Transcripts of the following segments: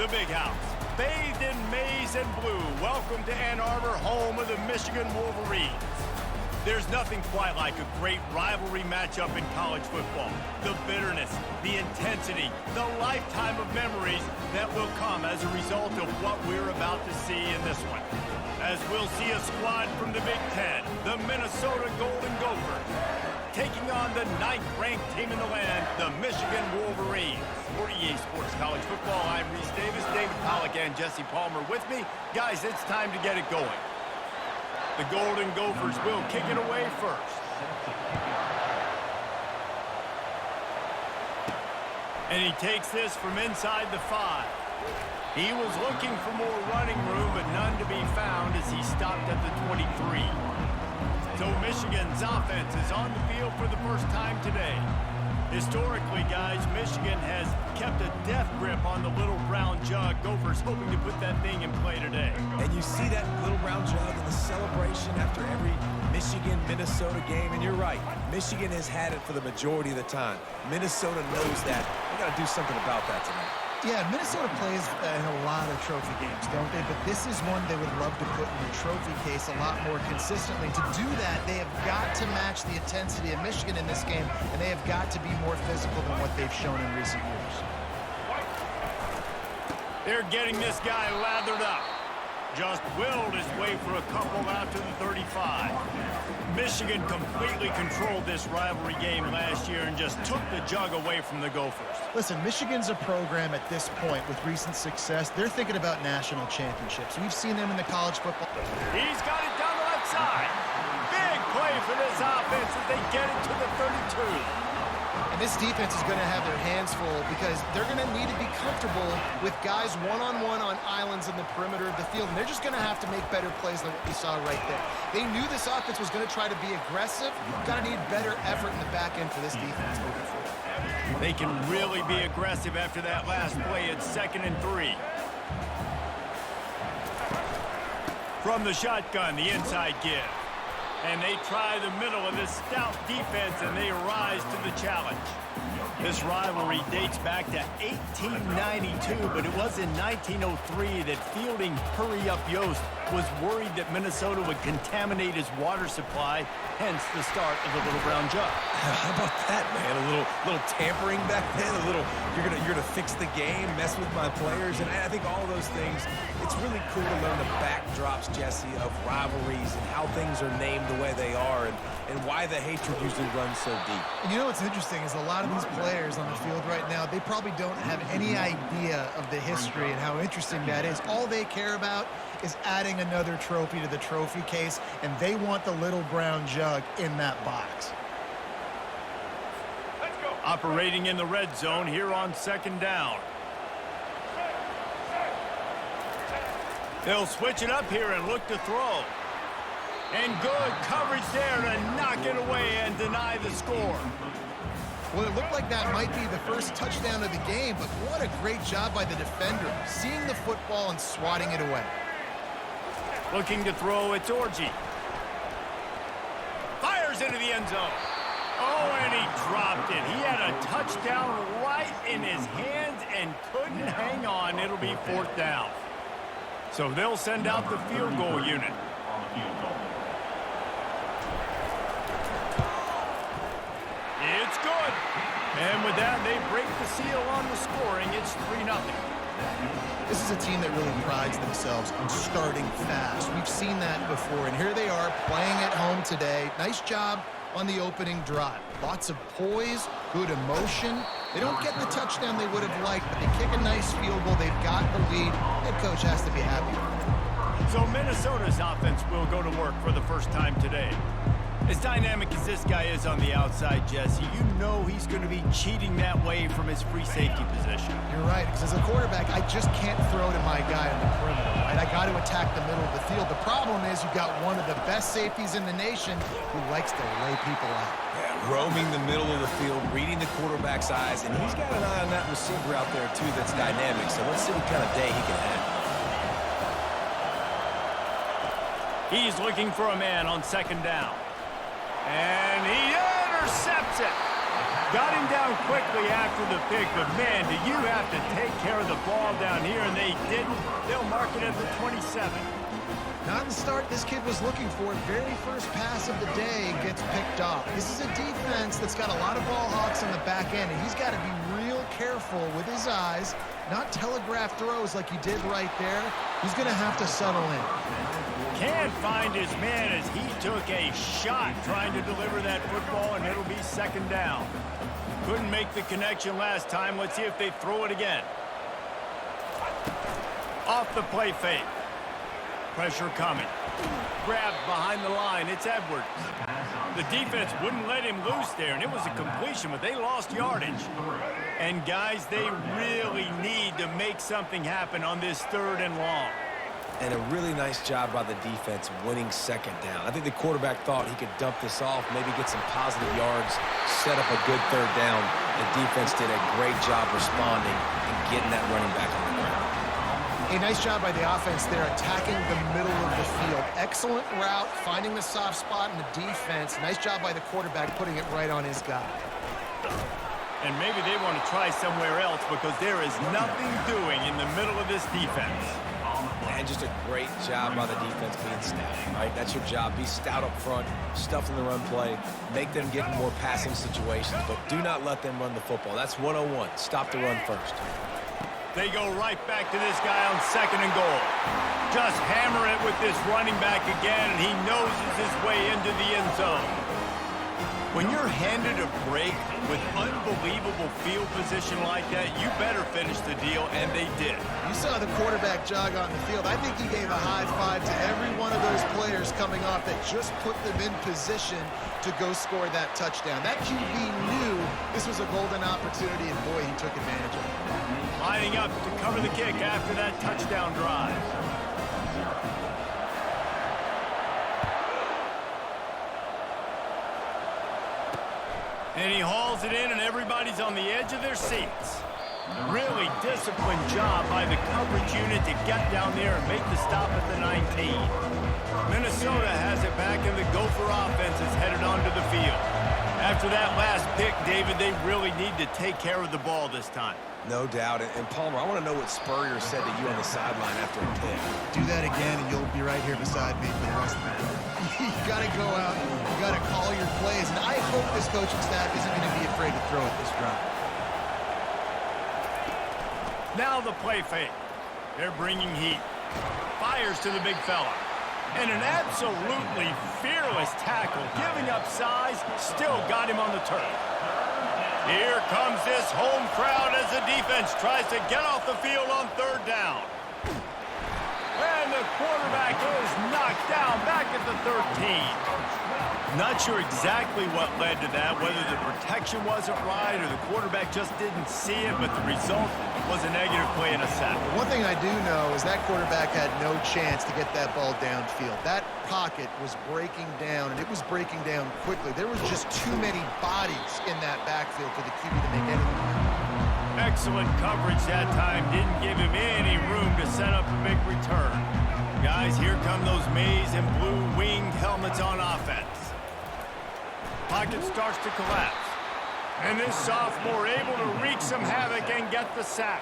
the big house. Bathed in maize and blue, welcome to Ann Arbor, home of the Michigan Wolverines. There's nothing quite like a great rivalry matchup in college football. The bitterness, the intensity, the lifetime of memories that will come as a result of what we're about to see in this one. As we'll see a squad from the Big Ten, the Minnesota Golden Gophers, taking on the 9th-ranked team in the land, the Michigan Wolverines. For EA Sports College Football, I'm Reese Davis, David Pollack, and Jesse Palmer with me. Guys, it's time to get it going. The Golden Gophers will kick it away first. And he takes this from inside the 5. He was looking for more running room, but none to be found as he stopped at the 23. So Michigan's offense is on the field for the first time today. Historically, guys, Michigan has kept a death grip on the little brown jug. Gophers hoping to put that thing in play today. And you see that little brown jug in the celebration after every Michigan-Minnesota game. And you're right, Michigan has had it for the majority of the time. Minnesota knows that. We got to do something about that tonight. Yeah, Minnesota plays in a lot of trophy games, don't they? But this is one they would love to put in the trophy case a lot more consistently. To do that, they have got to match the intensity of Michigan in this game, and they have got to be more physical than what they've shown in recent years. They're getting this guy lathered up. Just willed his way for a couple out to the 35. Michigan completely controlled this rivalry game last year and just took the jug away from the Gophers. Listen, Michigan's a program at this point with recent success. They're thinking about national championships. We've seen them in the college football. He's got it down the left side. Big play for this offense as they get it to the 32. And this defense is going to have their hands full because they're going to need to be comfortable with guys one-on-one on islands in the perimeter of the field. And they're just going to have to make better plays than what we saw right there. They knew this offense was going to try to be aggressive. Got to need better effort in the back end for this defense moving forward. They can really be aggressive after that last play at 2nd and 3. From the shotgun, the inside give. And they try the middle of this stout defense, and they rise to the challenge. This rivalry dates back to 1892, but it was in 1903 that fielding Hurry-Up Yost was worried that Minnesota would contaminate his water supply, hence the start of the little brown jug. How about that, man? A little tampering back then, a little you're gonna fix the game, mess with my players, and I think all of those things. It's really cool to learn the backdrops, Jesse, of rivalries and how things are named the way they are, and why the hatred usually runs so deep. And you know what's interesting is a lot of these players on the field right now, they probably don't have any idea of the history and how interesting that is. All they care about is adding another trophy to the trophy case, and they want the little brown jug in that box. Let's go. Operating in the red zone here on 2nd down. They'll switch it up here and look to throw. And good coverage there to knock it away and deny the score. Well, it looked like that might be the first touchdown of the game, but what a great job by the defender, seeing the football and swatting it away. Looking to throw, it's Orji. Fires into the end zone. Oh, and he dropped it. He had a touchdown right in his hands and couldn't hang on. It'll be 4th down. So they'll send out the field goal unit. It's good. And with that, they break the seal on the scoring. It's 3-0. This is a team that really prides themselves on starting fast. We've seen that before, and here they are playing at home today. Nice job on the opening drive. Lots of poise, good emotion. They don't get the touchdown they would have liked, but they kick a nice field goal. They've got the lead. Head coach has to be happy. So Minnesota's offense will go to work for the first time today. As dynamic as this guy is on the outside, Jesse, you know he's going to be cheating that way from his free safety position. You're right, because as a quarterback, I just can't throw to my guy on the perimeter, right? I got to attack the middle of the field. The problem is you've got one of the best safeties in the nation who likes to lay people out. Yeah, roaming the middle of the field, reading the quarterback's eyes, and he's got an eye on that receiver out there, too, that's dynamic. So let's see what kind of day he can have. He's looking for a man on 2nd down. And he intercepts it. Got him down quickly after the pick, but man, do you have to take care of the ball down here, and they didn't. They'll mark it at the 27. Not the start this kid was looking for. Very first pass of the day gets picked off. This is a defense that's got a lot of ball hawks on the back end, and he's got to be real careful with his eyes, not telegraph throws like he did right there. He's going to have to settle in. Can't find his man as he took a shot trying to deliver that football, and it'll be second down. Couldn't make the connection last time. Let's see if they throw it again. Off the play fake. Pressure coming. Grabbed behind the line. It's Edwards. The defense wouldn't let him loose there, and it was a completion, but they lost yardage. And, guys, they really need to make something happen on this 3rd and long. And a really nice job by the defense winning second down. I think the quarterback thought he could dump this off, maybe get some positive yards, set up a good 3rd down. The defense did a great job responding and getting that running back on the ground. A nice job by the offense there, attacking the middle of the field. Excellent route, finding the soft spot in the defense. Nice job by the quarterback putting it right on his guy. And maybe they want to try somewhere else because there is nothing doing in the middle of this defense. And just a great job by the defense being stout, right? That's your job. Be stout up front, stuff in the run play, make them get in more passing situations, but do not let them run the football. That's 101. Stop the run first. They go right back to this guy on 2nd and goal. Just hammer it with this running back again, and he noses his way into the end zone. When you're handed a break with unbelievable field position like that, you better finish the deal, and they did. You saw the quarterback jog on the field. I think he gave a high five to every one of those players coming off that just put them in position to go score that touchdown. That QB knew this was a golden opportunity, and boy, he took advantage of it. Lining up to cover the kick after that touchdown drive. And he hauls it in, and everybody's on the edge of their seats. Really disciplined job by the coverage unit to get down there and make the stop at the 19. Minnesota has it back, and the Gopher offense is headed onto the field. After that last pick, David, they really need to take care of the ball this time. No doubt. And Palmer, I want to know what Spurrier said to you on the sideline after a pick. Do that again, and you'll be right here beside me for the rest of the game. You got to go out, you got to call your plays, and I hope this coaching staff isn't going to be afraid to throw it this drive. Now the play fake. They're bringing heat. Fires to the big fella. And an absolutely fearless tackle, giving up size, still got him on the turf. Here comes this home crowd as the defense tries to get off the field on 3rd down. And the quarterback is knocked down back at the 13. Not sure exactly what led to that, whether the protection wasn't right or the quarterback just didn't see it, but the result was a negative play and a sack. One thing I do know is that quarterback had no chance to get that ball downfield. That pocket was breaking down, and it was breaking down quickly. There was just too many bodies in that backfield for the QB to make anything happen. Excellent coverage that time. Didn't give him any room to set up a big return. Guys, here come those maize and blue winged helmets on offense. Pocket starts to collapse. And this sophomore able to wreak some havoc and get the sack.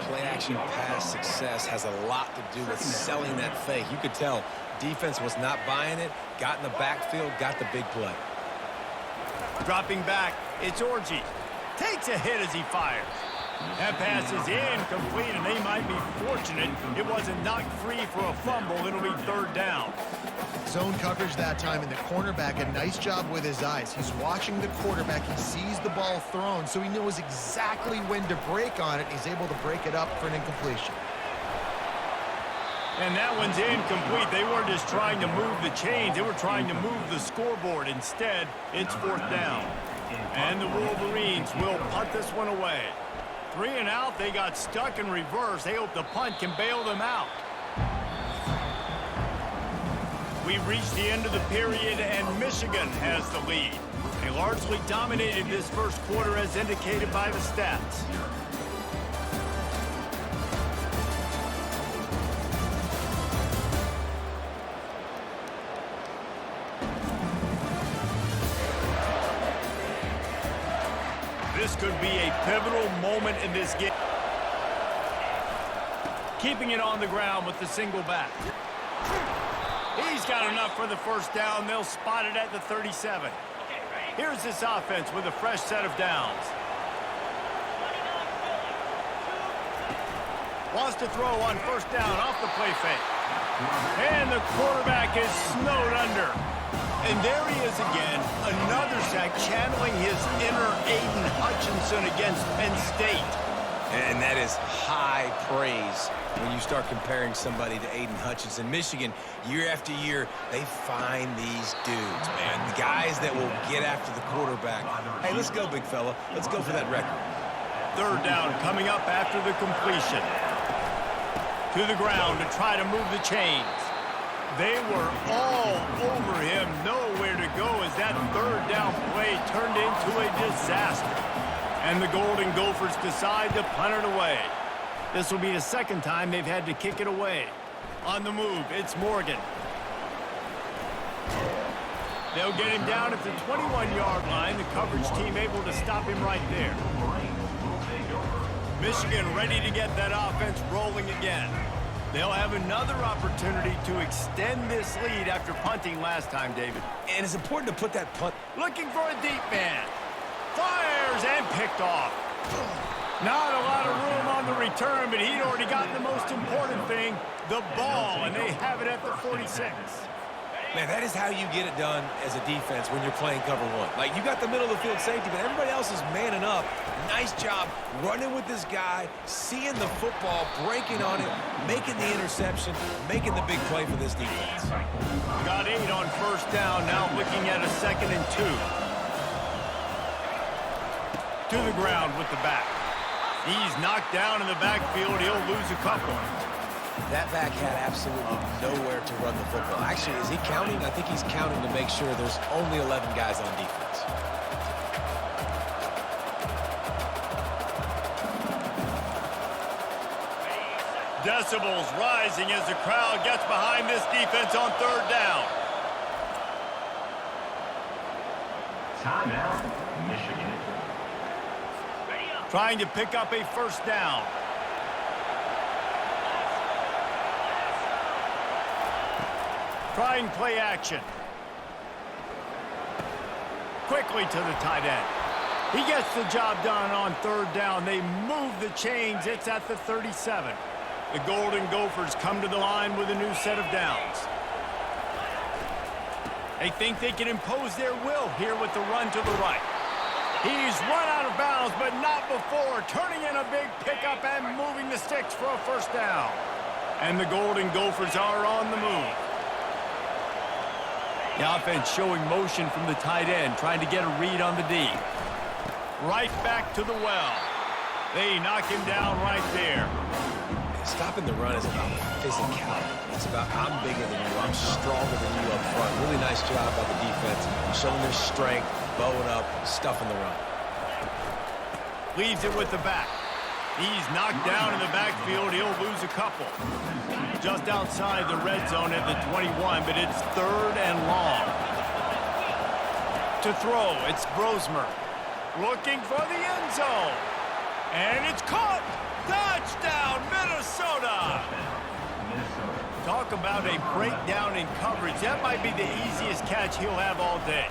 Play-action pass success has a lot to do with selling that fake. You could tell defense was not buying it, got in the backfield, got the big play. Dropping back, it's Orji. Takes a hit as he fires. That pass is incomplete, and they might be fortunate it wasn't knocked free for a fumble. It'll be 3rd down. Zone coverage that time, and the cornerback, a nice job with his eyes. He's watching the quarterback. He sees the ball thrown, so he knows exactly when to break on it. He's able to break it up for an incompletion. And that one's incomplete. They weren't just trying to move the chains. They were trying to move the scoreboard. Instead, it's 4th down. And the Wolverines will punt this one away. 3 and out. They got stuck in reverse. They hope the punt can bail them out. We've reached the end of the period, and Michigan has the lead. They largely dominated this first quarter as indicated by the stats. This could be a pivotal moment in this game. Keeping it on the ground with the single back. He's got enough for the first down. They'll spot it at the 37. Here's this offense with a fresh set of downs. Wants to throw on first down off the play fake. And the quarterback is snowed under. And there he is again, another sack, channeling his inner Aiden Hutchinson against Penn State. And that is high praise when you start comparing somebody to Aiden Hutchinson. Michigan, year after year, they find these dudes, man. The guys that will get after the quarterback. Hey, let's go, big fella. Let's go for that record. Third down coming up after the completion. To the ground to try to move the chains. They were all over him, nowhere to go as that third down play turned into a disaster. And the Golden Gophers decide to punt it away. This will be the second time they've had to kick it away. On the move, it's Morgan. They'll get him down at the 21-yard line. The coverage team able to stop him right there. Michigan ready to get that offense rolling again. They'll have another opportunity to extend this lead after punting last time, David. And it's important to put that punt. Looking for a deep man. Fires and picked off. Not a lot of room on the return, but he'd already gotten the most important thing, the ball, and they have it at the 46. Man, that is how you get it done as a defense when you're playing cover one. Like, you got the middle of the field safety, but everybody else is manning up. Nice job running with this guy, seeing the football, breaking on it, making the interception, making the big play for this defense. Got 8 on first down, now looking at a 2nd and 2. To the ground with the back. He's knocked down in the backfield. He'll lose a couple. That back had absolutely nowhere to run the football. Actually, is he counting? I think he's counting to make sure there's only 11 guys on defense. Decibels rising as the crowd gets behind this defense on third down. Timeout, Michigan. Trying to pick up a first down. Trying play action. Quickly to the tight end. He gets the job done on third down. They move the chains. It's at the 37. The Golden Gophers come to the line with a new set of downs. They think they can impose their will here with the run to the right. He's run out of bounds, but not before. Turning in a big pickup and moving the sticks for a first down. And the Golden Gophers are on the move. The offense showing motion from the tight end, trying to get a read on the D. Right back to the well. They knock him down right there. Stopping the run is about physicality. It's about I'm bigger than you, I'm stronger than you up front. Really nice job by the defense, showing their strength, bowing up, stuffing the run. Leaves it with the back. He's knocked down in the backfield. He'll lose a couple. Just outside the red zone at the 21, but it's third and long. To throw, it's Brosmer. Looking for the end zone. And it's caught. Touchdown, Minnesota. Talk about a breakdown in coverage. That might be the easiest catch he'll have all day.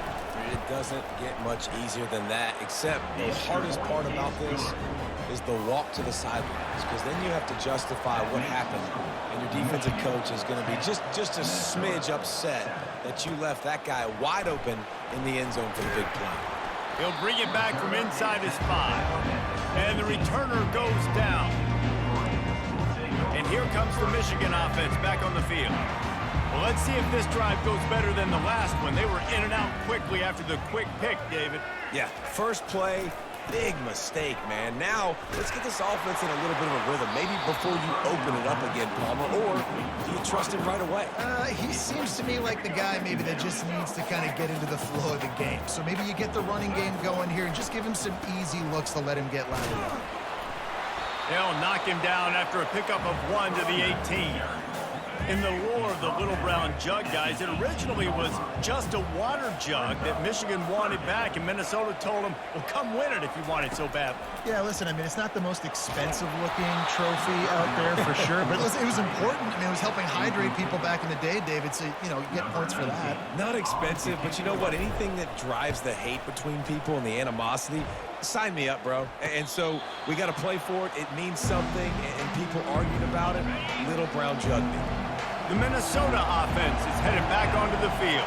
It doesn't get much easier than that, except the hardest part about this is the walk to the sidelines, because then you have to justify what happened, and your defensive coach is going to be just a smidge upset that you left that guy wide open in the end zone for the big play. He'll bring it back from inside his 5, and the returner goes down. And here comes the Michigan offense back on the field. Well, let's see if this drive goes better than the last one. They were in and out quickly after the quick pick, David. Yeah, first play, big mistake, man. Now, let's get this offense in a little bit of a rhythm. Maybe before you open it up again, Palmer, or do you trust him right away? He seems to me like the guy maybe that just needs to kind of get into the flow of the game. So maybe you get the running game going here and just give him some easy looks to let him get lateral up. They'll knock him down after a pickup of 1 to the 18. In the lore of the little brown jug, guys, it originally was just a water jug that Michigan wanted back, and Minnesota told them, well, come win it if you want it so bad. Yeah, listen, I mean, it's not the most expensive-looking trophy out there for sure, but listen, it was important. I mean, it was helping hydrate people back in the day, David, so, you know, you get points for that. Not expensive, but you know what? Anything that drives the hate between people and the animosity, sign me up, bro. And so we got to play for it. It means something, and people arguing about it. Little brown jug me. The Minnesota offense is headed back onto the field.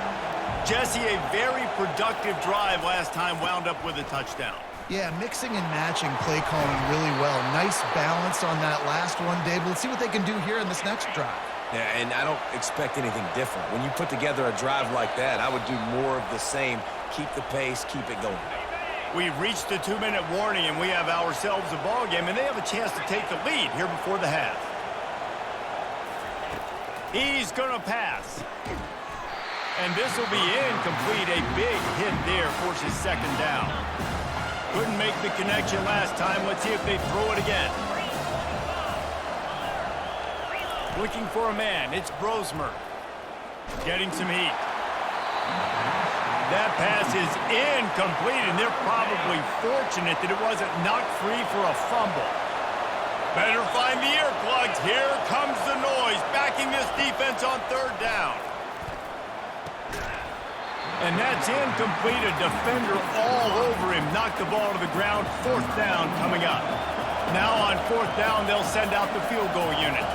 Jesse, a very productive drive last time, wound up with a touchdown. Yeah, mixing and matching play calling really well. Nice balance on that last one, Dave. Let's see what they can do here in this next drive. Yeah, and I don't expect anything different. When you put together a drive like that, I would do more of the same. Keep the pace, keep it going. We've reached the 2-minute warning, and we have ourselves a ball game, and they have a chance to take the lead here before the half. He's going to pass. And this will be incomplete. A big hit there forces second down. Couldn't make the connection last time. Let's see if they throw it again. Looking for a man. It's Brosmer. Getting some heat. That pass is incomplete, and they're probably fortunate that it wasn't knocked free for a fumble. Better find the earplugs. Here comes the noise, backing this defense on third down. And that's incomplete. A defender all over him. Knocked the ball to the ground. Fourth down coming up. Now on fourth down, they'll send out the field goal unit.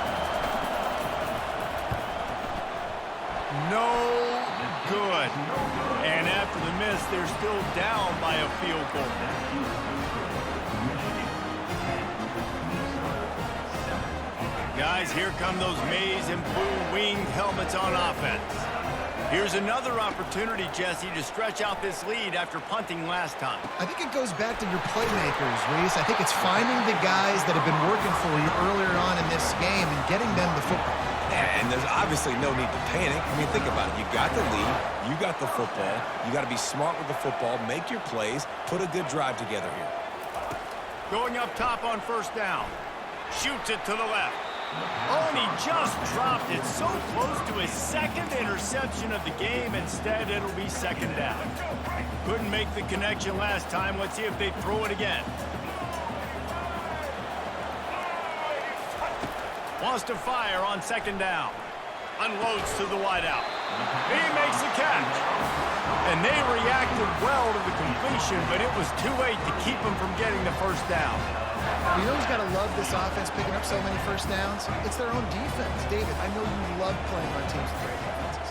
No good. And after the miss, they're still down by a field goal. Guys, here come those maize and blue winged helmets on offense. Here's another opportunity, Jesse, to stretch out this lead after punting last time. I think it goes back to your playmakers, Reese. I think it's finding the guys that have been working for you earlier on in this game and getting them the football. And there's obviously no need to panic. I mean, think about it. You got the lead. You got the football. You got to be smart with the football. Make your plays. Put a good drive together here. Going up top on first down. Shoots it to the left. Oh, and he just dropped it so close to his second interception of the game. Instead, it'll be second down. Couldn't make the connection last time. Let's see if they throw it again. Wants to fire on second down. Unloads to the wideout. He makes the catch. And they reacted well to the completion, but it was too late to keep him from getting the first down. You know who's got to love this offense picking up so many first downs? It's their own defense. David, I know you love playing on teams with great defenses.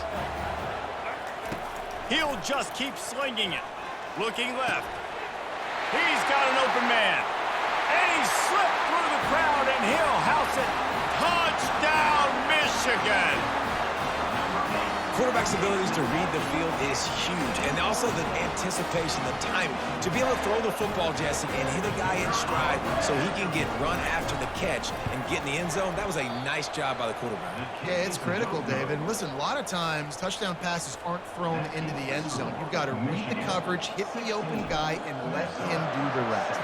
He'll just keep slinging it. Looking left. He's got an open man. And he slipped through the crowd, and he'll house it. Touchdown, Michigan! Quarterback's abilities to read the field is huge, and also the anticipation, the timing. To be able to throw the football, Jesse, and hit a guy in stride so he can get run after the catch and get in the end zone, that was a nice job by the quarterback. Yeah, it's critical, David. Listen, a lot of times, touchdown passes aren't thrown into the end zone. You've got to read the coverage, hit the open guy, and let him do the rest.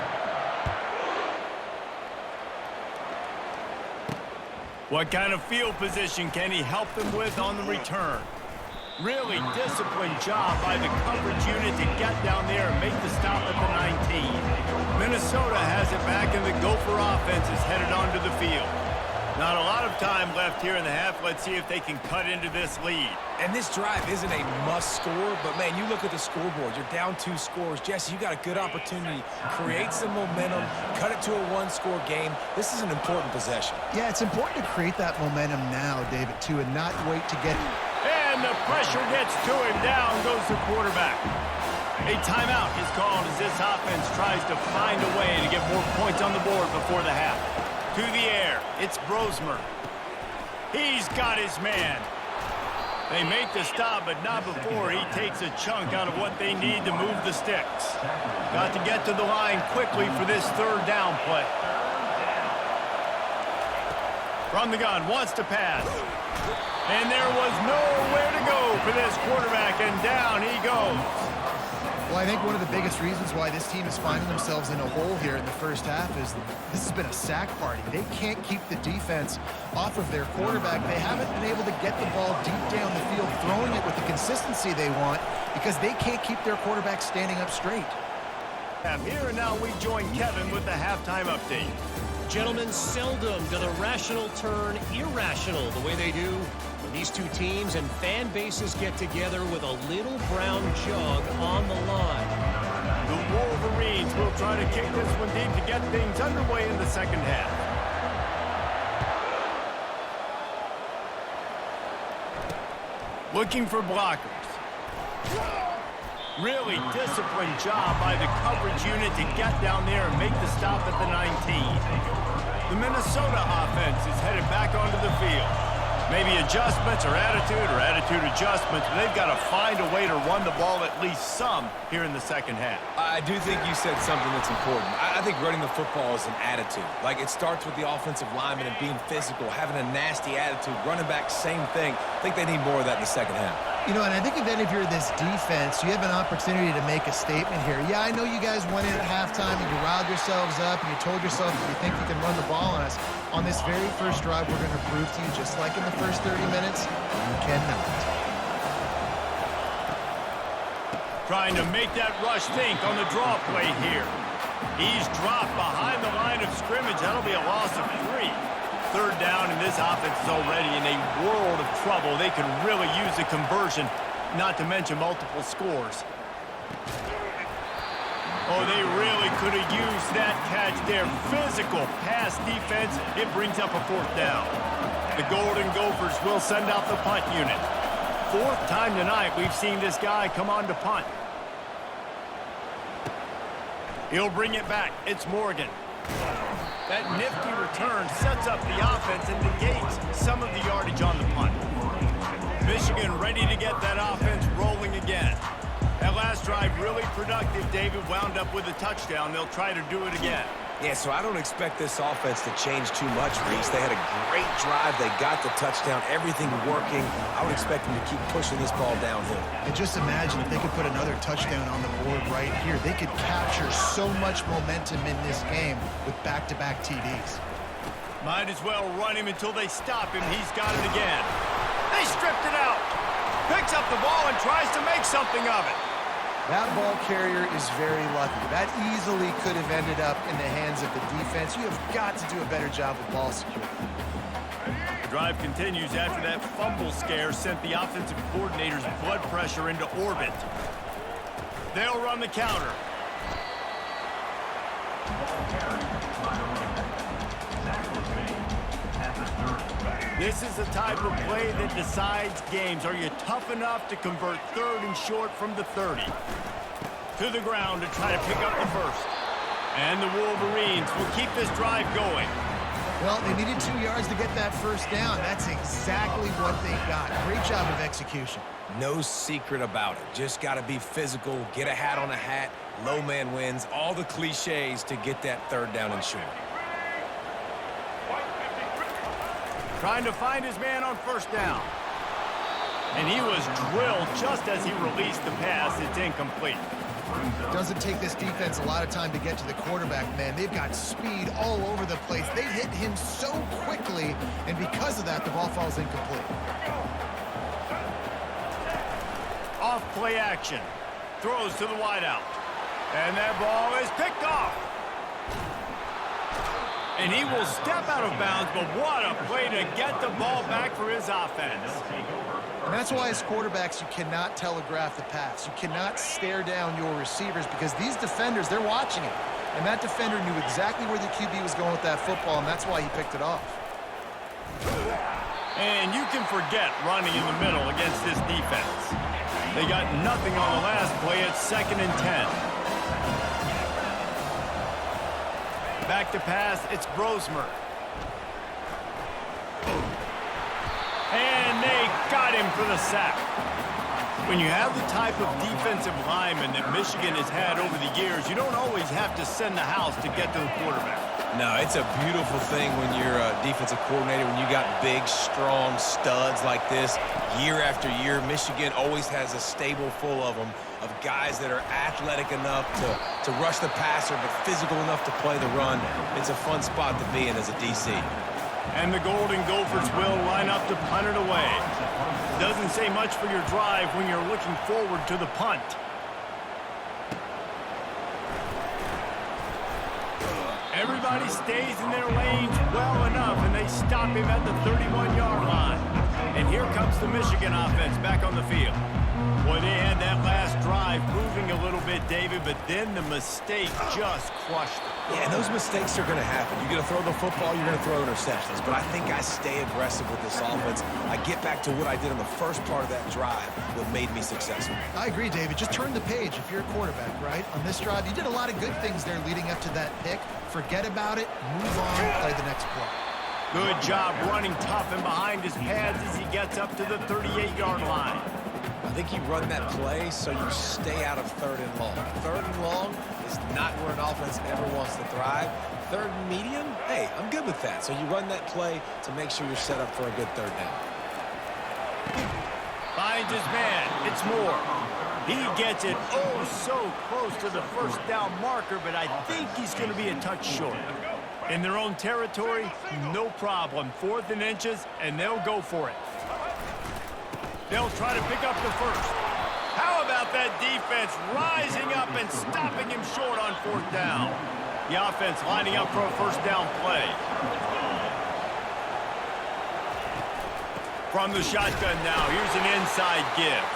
What kind of field position can he help them with on the return? Really disciplined job by the coverage unit to get down there and make the stop at the 19. Minnesota has it back, and the Gopher offense is headed onto the field. Not a lot of time left here in the half. Let's see if they can cut into this lead. And this drive isn't a must score, but, man, you look at the scoreboard. You're down 2 scores. Jesse, you got a good opportunity. Create some momentum. Cut it to a 1-score game. This is an important possession. Yeah, it's important to create that momentum now, David, too, and not wait to get... And the pressure gets to him. Down goes the quarterback. A timeout is called as this offense tries to find a way to get more points on the board before the half. To the air, it's Brosmer. He's got his man. They make the stop, but not before he takes a chunk out of what they need to move the sticks. Got to get to the line quickly for this third down play. From the gun, wants to pass. And there was nowhere to go for this quarterback, and down he goes. Well, I think one of the biggest reasons why this team is finding themselves in a hole here in the first half is this has been a sack party. They can't keep the defense off of their quarterback. They haven't been able to get the ball deep down the field, throwing it with the consistency they want because they can't keep their quarterback standing up straight. Here and now we join Kevin with the halftime update. Gentlemen, seldom do the rational turn irrational the way they do when these two teams and fan bases get together with a little brown jug on the line. The Wolverines will try to kick this one deep to get things underway in the second half. Looking for blockers. Really disciplined job by the coverage unit to get down there and make the stop at the 19. The Minnesota offense is headed back onto the field. Maybe adjustments or attitude adjustments, but they've got to find a way to run the ball at least some here in the second half. I do think you said something that's important. I think running the football is an attitude. Like, it starts with the offensive lineman and being physical, having a nasty attitude. Running back, same thing. I think they need more of that in the second half. You know, and I think then if you're this defense, you have an opportunity to make a statement here. Yeah, I know you guys went in at halftime and you riled yourselves up and you told yourself that you think you can run the ball on us. On this very first drive, we're going to prove to you, just like in the first 30 minutes, you cannot. Trying to make that rush think on the draw play here. He's dropped behind the line of scrimmage. That'll be a loss of 3. Third down, and this offense is already in a world of trouble. They could really use a conversion, not to mention multiple scores. Oh, they really could have used that catch there. Physical pass defense. It brings up a 4th down. The Golden Gophers will send out the punt unit. 4th time tonight we've seen this guy come on to punt. He'll bring it back. It's Morgan. That nifty return sets up the offense and negates some of the yardage on the punt. Michigan ready to get that offense rolling again. That last drive really productive. David wound up with a touchdown. They'll try to do it again. Yeah, so I don't expect this offense to change too much, Reese. They had a great drive. They got the touchdown. Everything working. I would expect them to keep pushing this ball downhill. And just imagine if they could put another touchdown on the board right here. They could capture so much momentum in this game with back-to-back TDs. Might as well run him until they stop him. He's got it again. They stripped it out. Picks up the ball and tries to make something of it. That ball carrier is very lucky. That easily could have ended up in the hands of the defense. You have got to do a better job with ball security. The drive continues after that fumble scare sent the offensive coordinator's blood pressure into orbit. They'll run the counter. This is the type of play that decides games. Are you tough enough to convert 3rd and short from the 30? To the ground to try to pick up the first. And the Wolverines will keep this drive going. Well, they needed 2 yards to get that first down. That's exactly what they got. Great job of execution. No secret about it. Just got to be physical, get a hat on a hat, low man wins, all the cliches to get that 3rd down and short. Trying to find his man on 1st down. And he was drilled just as he released the pass. It's incomplete. It doesn't take this defense a lot of time to get to the quarterback, man. They've got speed all over the place. They hit him so quickly, and because of that, the ball falls incomplete. Off play action. Throws to the wideout. And that ball is picked off. And he will step out of bounds, but what a play to get the ball back for his offense. And that's why as quarterbacks, you cannot telegraph the pass. You cannot stare down your receivers because these defenders, they're watching it. And that defender knew exactly where the QB was going with that football, and that's why he picked it off. And you can forget running in the middle against this defense. They got nothing on the last play at 2nd and 10. Back to pass, it's Brosmer. And they got him for the sack. When you have the type of defensive lineman that Michigan has had over the years, you don't always have to send the house to get to the quarterback. No, it's a beautiful thing when you're a defensive coordinator, when you got big, strong studs like this. Year after year, Michigan always has a stable full of them, of guys that are athletic enough to rush the passer, but physical enough to play the run. It's a fun spot to be in as a DC. And the Golden Gophers will line up to punt it away. Doesn't say much for your drive when you're looking forward to the punt. Everybody stays in their lanes well enough, and they stop him at the 31-yard line. And here comes the Michigan offense back on the field. Boy, they had that last drive moving a little bit, David, but then the mistake just crushed it. Yeah, and those mistakes are going to happen. You're going to throw the football, you're going to throw interceptions. But I think I stay aggressive with this offense. I get back to what I did in the first part of that drive, what made me successful. I agree, David. Just turn the page if you're a quarterback, right? On this drive, you did a lot of good things there leading up to that pick. Forget about it, move on, play the next play. Good job running tough and behind his pads as he gets up to the 38-yard line. I think you run that play so you stay out of third and long. Third and long is not where an offense ever wants to thrive. Third and medium, hey, I'm good with that. So you run that play to make sure you're set up for a good third down. Finds his man. It's Moore. He gets it oh so close to the first down marker, but I think he's going to be a touch short. In their own territory, no problem. 4th and inches, and they'll go for it. They'll try to pick up the first. How about that defense rising up and stopping him short on 4th down? The offense lining up for a first down play. From the shotgun now, here's an inside give.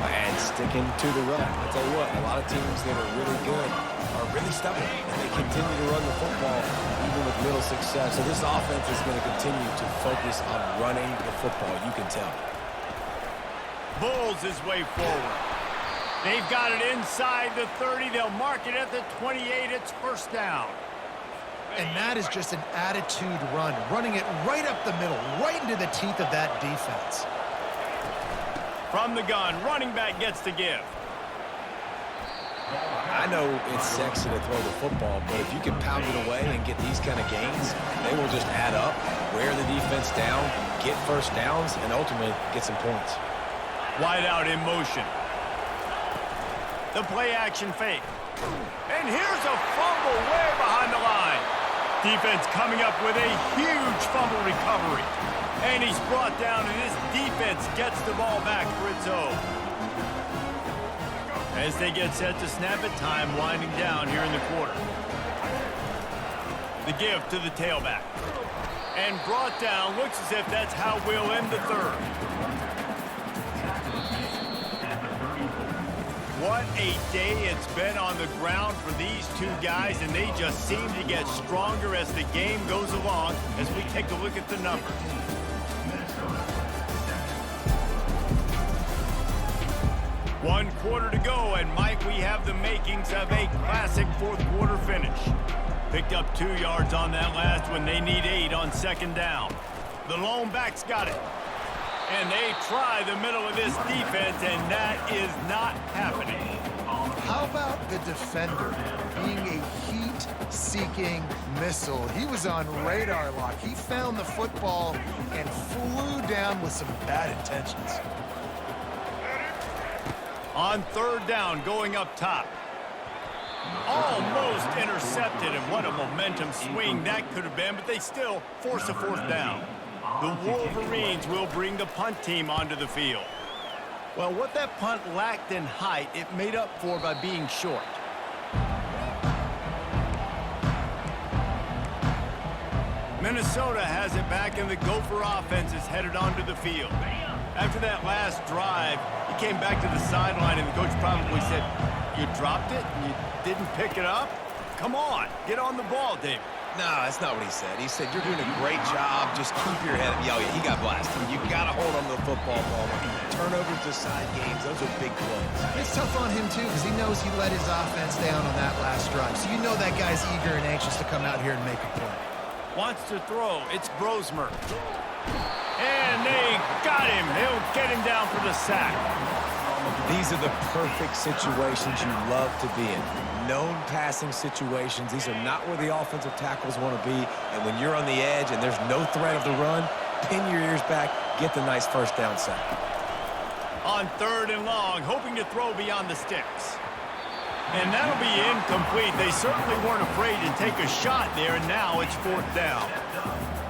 And sticking to the run. I'll tell you what, a lot of teams that are really good are really stubborn, and they continue to run the football even with little success. So this offense is going to continue to focus on running the football, you can tell. Bulls his way forward. They've got it inside the 30. They'll mark it at the 28. It's first down. And that is just an attitude run, running it right up the middle, right into the teeth of that defense. From the gun, running back gets to give. I know it's sexy to throw the football, but if you can pound it away and get these kind of gains, they will just add up, wear the defense down, get first downs, and ultimately get some points. Wide out in motion. The play action fake. And here's a fumble way behind the line. Defense coming up with a huge fumble recovery. And he's brought down, and his defense gets the ball back for its own. As they get set to snap it, time winding down here in the quarter. The give to the tailback. And brought down, looks as if that's how we'll end the third. What a day it's been on the ground for these two guys, and they just seem to get stronger as the game goes along as we take a look at the numbers. One quarter to go, and Mike, we have the makings of a classic fourth quarter finish. Picked up 2 yards on that last one. They need 8 on second down. The lone back's got it. And they try the middle of this defense, and that is not happening. How about the defender being a heat-seeking missile? He was on radar lock. He found the football and flew down with some bad intentions. On third down, going up top. Almost intercepted, and what a momentum swing that could have been, but they still force a fourth down. The Wolverines will bring the punt team onto the field. Well, what that punt lacked in height, it made up for by being short. Minnesota has it back, and the Gopher offense is headed onto the field. After that last drive, he came back to the sideline, and the coach probably said, "You dropped it? You didn't pick it up? Come on, get on the ball, David." No, that's not what he said. He said, "You're doing a great job. Just keep your head up." Yeah, he got blasted. You got to hold on to the football ball. Turnovers decide games. Those are big plays. It's tough on him, too, because he knows he let his offense down on that last drive. So you know that guy's eager and anxious to come out here and make a play. Wants to throw. It's Brosmer. And they got him. They'll get him down for the sack. These are the perfect situations you love to be in. Known passing situations. These are not where the offensive tackles want to be. And when you're on the edge and there's no threat of the run, pin your ears back, get the nice first down sack. On 3rd and long, hoping to throw beyond the sticks. And that'll be incomplete. They certainly weren't afraid to take a shot there, and now it's 4th down.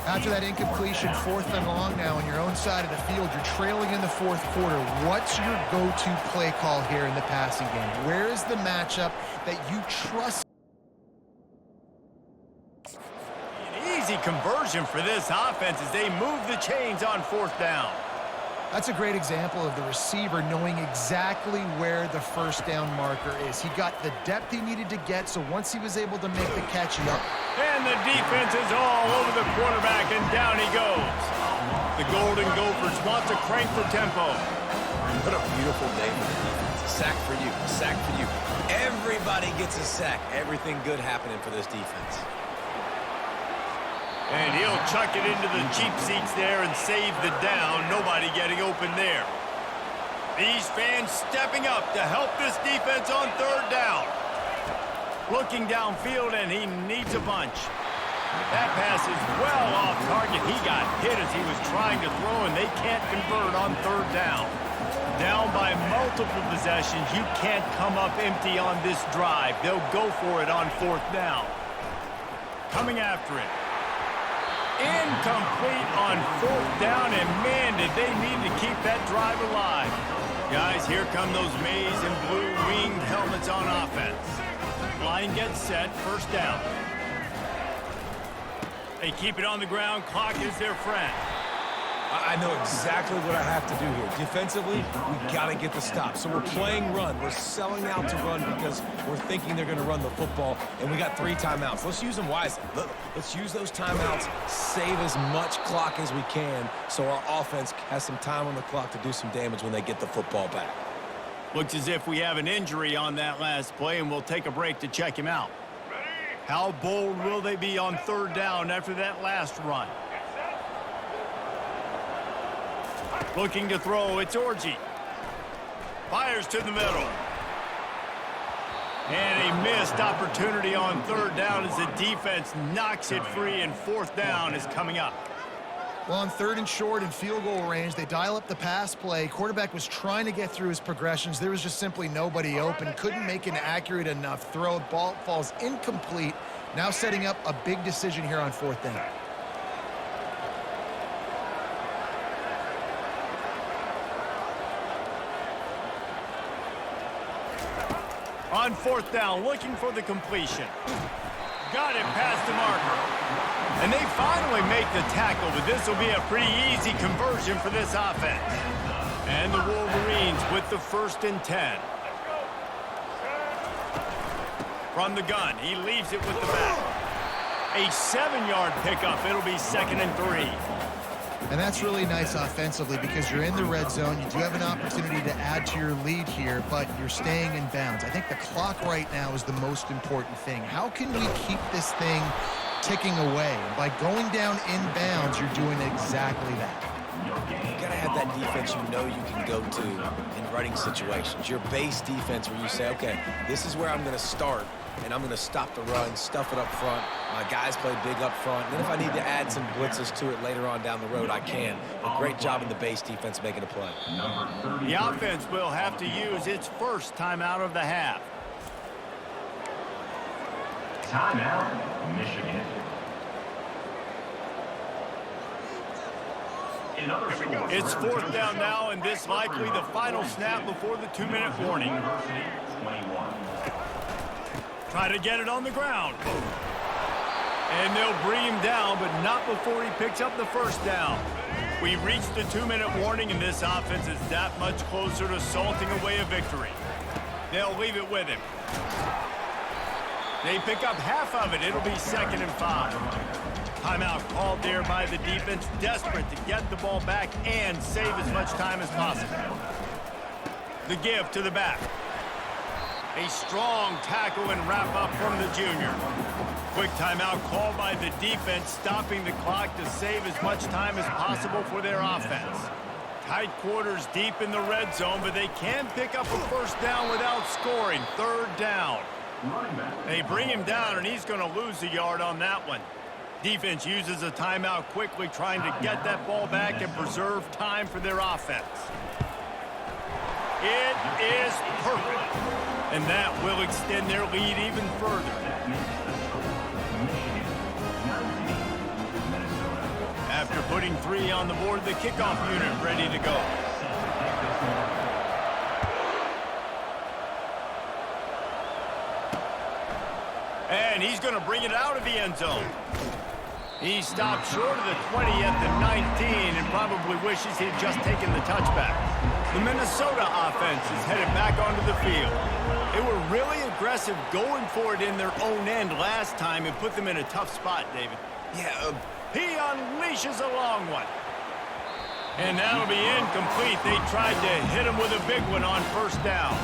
After that incompletion, 4th and long now on your own side of the field, you're trailing in the 4th quarter. What's your go-to play call here in the passing game? Where is the matchup that you trust? An easy conversion for this offense as they move the chains on 4th down. That's a great example of the receiver knowing exactly where the first down marker is. He got the depth he needed to get, so once he was able to make the catch, he up. And the defense is all over the quarterback, and down he goes. The Golden Gophers want to crank the tempo. What a beautiful day for the defense. A sack for you, a sack for you. Everybody gets a sack. Everything good happening for this defense. And he'll chuck it into the cheap seats there and save the down. Nobody getting open there. These fans stepping up to help this defense on 3rd down. Looking downfield, and he needs a bunch. That pass is well off target. He got hit as he was trying to throw, and they can't convert on 3rd down. Down by multiple possessions. You can't come up empty on this drive. They'll go for it on 4th down. Coming after it. Incomplete on 4th down, and man, did they need to keep that drive alive. Guys, here come those maize and blue winged helmets on offense. Line gets set, 1st down. They keep it on the ground, clock is their friend. I know exactly what I have to do here. Defensively, we got to get the stop. So we're playing run. We're selling out to run because we're thinking they're going to run the football, and we got 3 timeouts. Let's use them wisely. Let's use those timeouts, save as much clock as we can so our offense has some time on the clock to do some damage when they get the football back. Looks as if we have an injury on that last play, and we'll take a break to check him out. How bold will they be on 3rd down after that last run? Looking to throw, it's Orji. Fires to the middle. And a missed opportunity on 3rd down as the defense knocks it free, and 4th down is coming up. Well, on 3rd and short and field goal range, they dial up the pass play. Quarterback was trying to get through his progressions. There was just simply nobody open. Couldn't make an accurate enough throw. Ball falls incomplete. Now setting up a big decision here on 4th down. On 4th down, looking for the completion. Got it past the marker. And they finally make the tackle, but this will be a pretty easy conversion for this offense. And the Wolverines with the 1st and 10. From the gun, he leaves it with the back. A 7-yard pickup. It'll be 2nd and 3. And that's really nice offensively because you're in the red zone. You do have an opportunity to add to your lead here, but you're staying in bounds. I think the clock right now is the most important thing. How can we keep this thing ticking away? And by going down in bounds, you're doing exactly that. You got to have that defense you know you can go to in running situations. Your base defense where you say, okay, this is where I'm going to start, and I'm going to stop the run, stuff it up front. My guys play big up front. And then if I need to add some blitzes to it later on down the road, I can. A great job in the base defense making a play. The offense will have to use its first timeout of the half. Timeout, Michigan. It's 4th down now, and this likely the final snap before the 2-minute warning. Try to get it on the ground. And they'll bring him down, but not before he picks up the 1st down. We reached the 2-minute warning, and this offense is that much closer to salting away a victory. They'll leave it with him. They pick up half of it. It'll be 2nd and 5. Timeout called there by the defense, desperate to get the ball back and save as much time as possible. The give to the back. A strong tackle and wrap up from the junior. Quick timeout called by the defense, stopping the clock to save as much time as possible for their offense. Tight quarters deep in the red zone, but they can pick up a first down without scoring. Third down. They bring him down, and he's going to lose a yard on that one. Defense uses a timeout quickly, trying to get that ball back and preserve time for their offense. It is perfect, and that will extend their lead even further. After putting 3 on the board, the kickoff unit ready to go. And he's going to bring it out of the end zone. He stopped short of the 20 at the 19 and probably wishes he had just taken the touchback. The Minnesota offense is headed back onto the field. They were really aggressive going for it in their own end last time and put them in a tough spot, David. Yeah, He unleashes a long one. And that'll be incomplete. They tried to hit him with a big one on first down.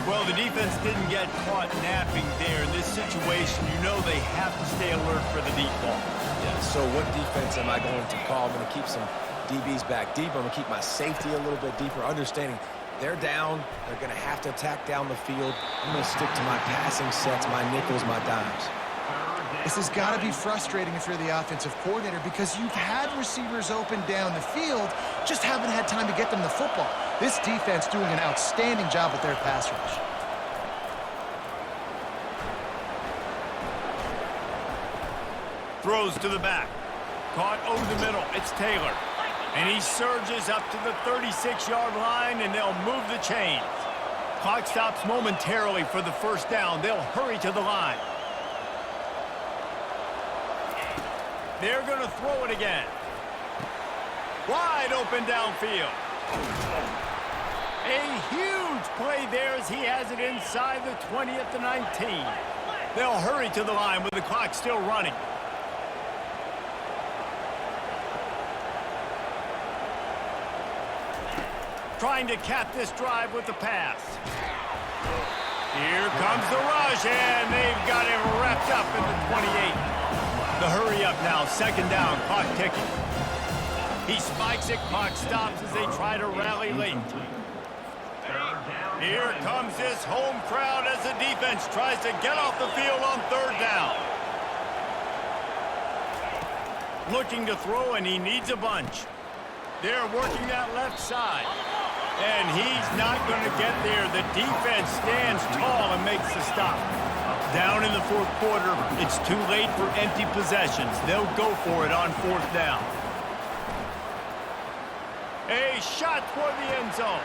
Well, the defense didn't get caught napping there. In this situation, you know they have to stay alert for the deep ball. yeah. So what defense am I going to call? I'm going to keep some DBs back deeper. I'm going to keep my safety a little bit deeper, understanding they're down. They're going to have to attack down the field. I'm going to stick to my passing sets, my nickels, my dimes. This has got to be frustrating if you're the offensive coordinator because you've had receivers open down the field, just haven't had time to get them the football. This defense doing an outstanding job with their pass rush. Throws to the back. Caught over the middle. It's Taylor. And he surges up to the 36-yard line, and they'll move the chains. Clock stops momentarily for the first down. They'll hurry to the line. They're going to throw it again. Wide open downfield. A huge play there as he has it inside the 20 at the 19. They'll hurry to the line with the clock still running. Trying to cap this drive with the pass. Here comes the rush, and they've got it wrapped up in the 28. The hurry up now, second down, clock ticking. He spikes it, clock stops as they try to rally late. Here comes this home crowd as the defense tries to get off the field on third down. Looking to throw, and he needs a bunch. They're working that left side. And he's not going to get there. The defense stands tall and makes the stop. Down in the fourth quarter, it's too late for empty possessions. They'll go for it on fourth down. A shot toward the end zone.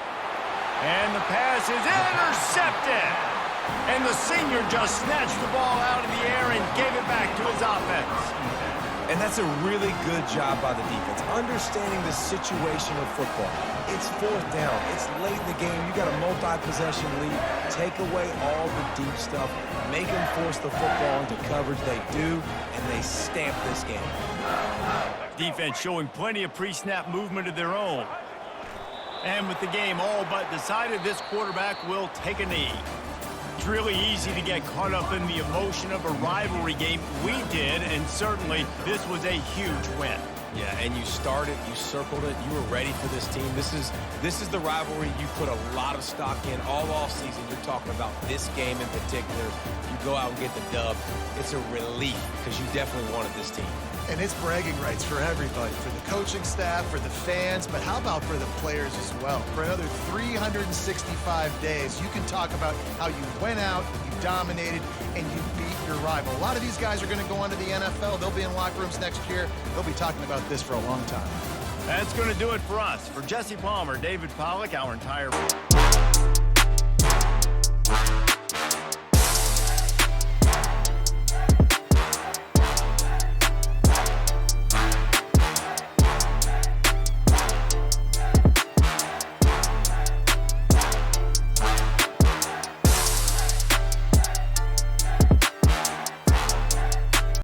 And the pass is intercepted. And the senior just snatched the ball out of the air and gave it back to his offense. And that's a really good job by the defense, understanding the situation of football. It's fourth down. It's late in the game. You got a multi-possession lead. Take away all the deep stuff. Make them force the football into coverage. They do, and they stamp this game. Defense showing plenty of pre-snap movement of their own. And with the game all but decided, this quarterback will take a knee. It's really easy to get caught up in the emotion of a rivalry game. We did, and certainly this was a huge win. Yeah, and you started, you circled it, you were ready for this team. This is the rivalry you put a lot of stock in all offseason. You're talking about this game in particular. You go out and get the dub. It's a relief because you definitely wanted this team. And it's bragging rights for everybody, for the coaching staff, for the fans, but how about for the players as well? For another 365 days, you can talk about how you went out, you dominated, and you beat your rival. A lot of these guys are going to go on to the NFL. They'll be in locker rooms next year. They'll be talking about this for a long time. That's going to do it for us. For Jesse Palmer, David Pollack, our entire...